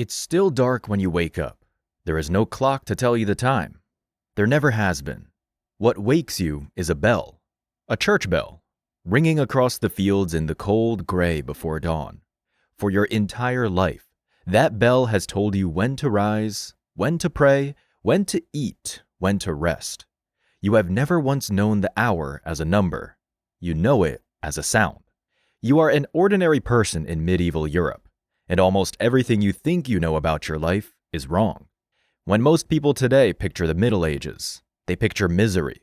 It's still dark when you wake up. There is no clock to tell you the time. There never has been. What wakes you is a church bell, ringing across the fields in the cold gray before dawn. For your entire life, that bell has told you when to rise, when to pray, when to eat, when to rest. You have never once known the hour as a number. You know it as a sound. You are an ordinary person in medieval Europe, and almost everything you think you know about your life is wrong. When most people today picture the Middle Ages, they picture misery,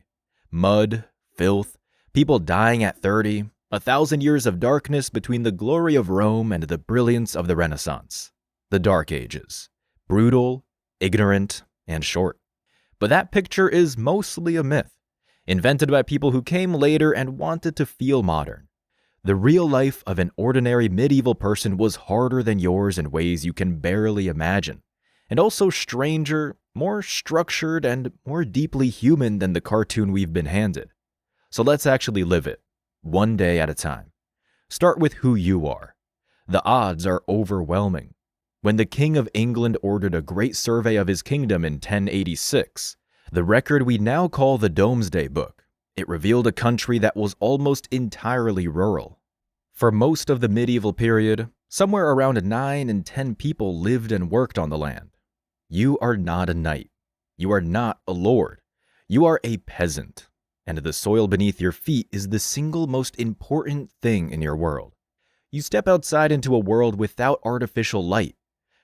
mud, filth, people dying at 30, 1,000 years of darkness between the glory of Rome and the brilliance of the Renaissance. The Dark Ages. Brutal, ignorant, and short. But that picture is mostly a myth, invented by people who came later and wanted to feel modern. The real life of an ordinary medieval person was harder than yours in ways you can barely imagine, and also stranger, more structured, and more deeply human than the cartoon we've been handed. So let's actually live it, one day at a time. Start with who you are. The odds are overwhelming. When the King of England ordered a great survey of his kingdom in 1086, the record we now call the Domesday Book, it revealed a country that was almost entirely rural. For most of the medieval period, somewhere around 9 in 10 people lived and worked on the land. You are not a knight. You are not a lord. You are a peasant, and the soil beneath your feet is the single most important thing in your world. You step outside into a world without artificial light,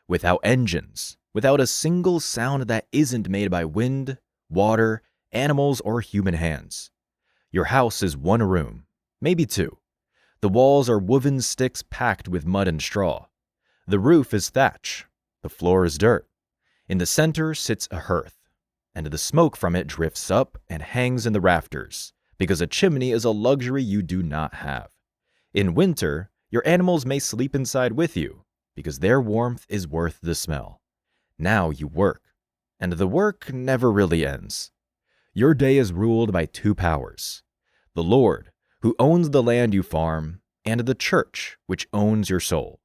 without engines, without a single sound that isn't made by wind, water, animals, or human hands. Your house is one room, maybe two. The walls are woven sticks packed with mud and straw. The roof is thatch. The floor is dirt. In the center sits a hearth, and the smoke from it drifts up and hangs in the rafters, because a chimney is a luxury you do not have. In winter, your animals may sleep inside with you, because their warmth is worth the smell. Now you work, and the work never really ends. Your day is ruled by two powers: the Lord, who owns the land you farm, and the church, which owns your soul.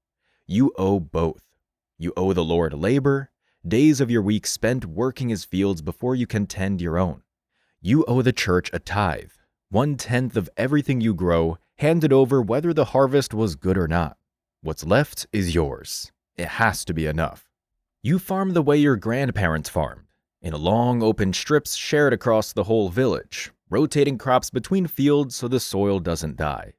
You owe both. You owe the Lord labor, days of your week spent working his fields before you can tend your own. You owe the church a tithe, 1/10 of everything you grow, handed over whether the harvest was good or not. What's left is yours. It has to be enough. You farm the way your grandparents farmed, in long open strips shared across the whole village, rotating crops between fields so the soil doesn't die.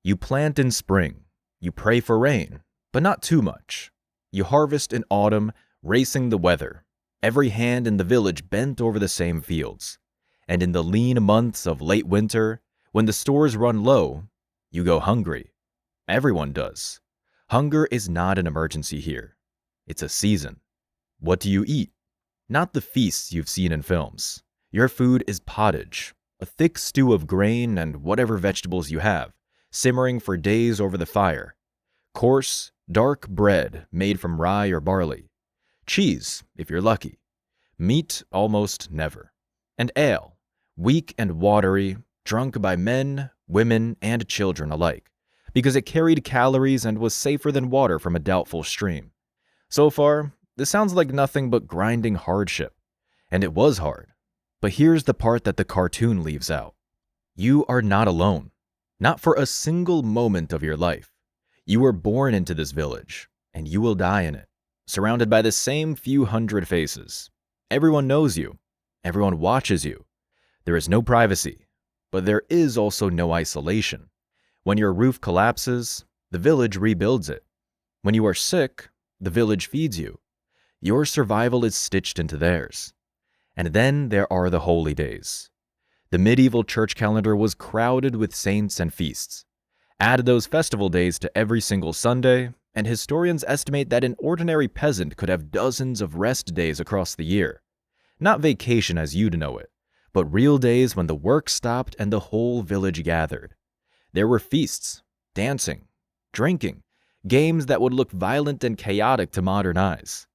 You plant in spring. You pray for rain, but not too much. You harvest in autumn, racing the weather. Every hand in the village bent over the same fields. And in the lean months of late winter, when the stores run low, you go hungry. Everyone does. Hunger is not an emergency here. It's a season. What do you eat? Not the feasts you've seen in films. Your food is pottage, a thick stew of grain and whatever vegetables you have, simmering for days over the fire. Coarse, dark bread made from rye or barley. Cheese, if you're lucky. Meat, almost never. And ale, weak and watery, drunk by men, women, and children alike, because it carried calories and was safer than water from a doubtful stream. So far, this sounds like nothing but grinding hardship. And it was hard. But here's the part that the cartoon leaves out. You are not alone. Not for a single moment of your life. You were born into this village, and you will die in it, surrounded by the same few hundred faces. Everyone knows you. Everyone watches you. There is no privacy, but there is also no isolation. When your roof collapses, the village rebuilds it. When you are sick, the village feeds you. Your survival is stitched into theirs. And then there are the holy days. The medieval church calendar was crowded with saints and feasts. Add those festival days to every single Sunday, and historians estimate that an ordinary peasant could have dozens of rest days across the year. Not vacation as you'd know it, but real days when the work stopped and the whole village gathered. There were feasts, dancing, drinking, games that would look violent and chaotic to modern eyes.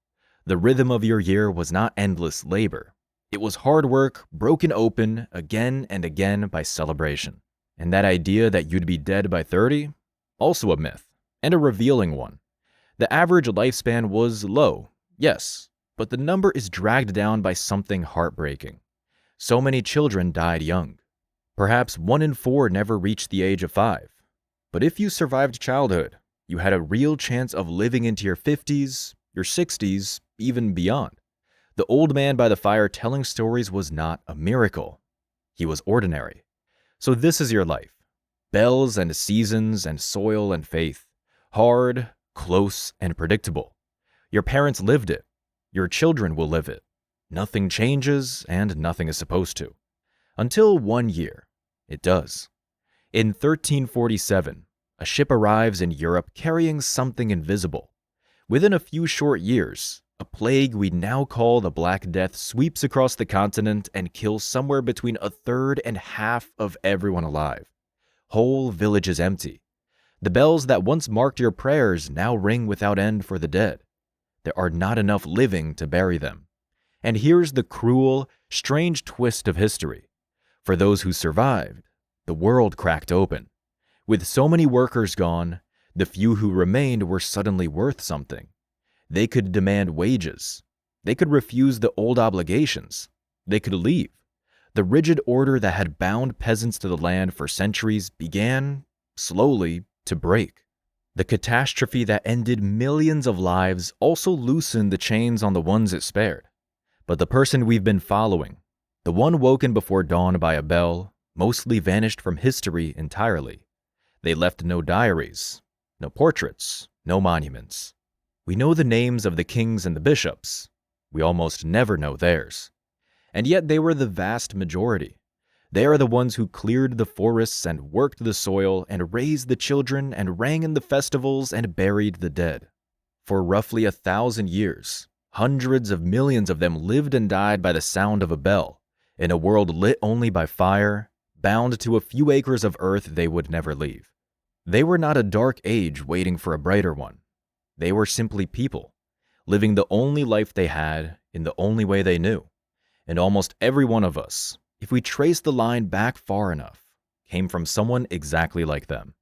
The rhythm of your year was not endless labor. It was hard work broken open again and again by celebration. And that idea that you'd be dead by 30? Also a myth, and a revealing one. The average lifespan was low, yes, but the number is dragged down by something heartbreaking. So many children died young. Perhaps 1 in 4 never reached the age of 5. But if you survived childhood, you had a real chance of living into your 50s, your 60s, even beyond. The old man by the fire telling stories was not a miracle. He was ordinary. So this is your life. Bells and seasons and soil and faith. Hard, close, and predictable. Your parents lived it. Your children will live it. Nothing changes and nothing is supposed to. Until one year, it does. In 1347, a ship arrives in Europe carrying something invisible. Within a few short years, a plague we now call the Black Death sweeps across the continent and kills somewhere between a third and half of everyone alive. Whole villages empty. The bells that once marked your prayers now ring without end for the dead. There are not enough living to bury them. And here's the cruel, strange twist of history. For those who survived, the world cracked open. With so many workers gone, the few who remained were suddenly worth something. They could demand wages. They could refuse the old obligations. They could leave. The rigid order that had bound peasants to the land for centuries began, slowly, to break. The catastrophe that ended millions of lives also loosened the chains on the ones it spared. But the person we've been following, the one woken before dawn by a bell, mostly vanished from history entirely. They left no diaries, no portraits, no monuments. We know the names of the kings and the bishops. We almost never know theirs. And yet they were the vast majority. They are the ones who cleared the forests and worked the soil and raised the children and rang in the festivals and buried the dead. For roughly 1,000 years, hundreds of millions of them lived and died by the sound of a bell, in a world lit only by fire, bound to a few acres of earth they would never leave. They were not a dark age waiting for a brighter one. They were simply people, living the only life they had in the only way they knew. And almost every one of us, if we trace the line back far enough, came from someone exactly like them.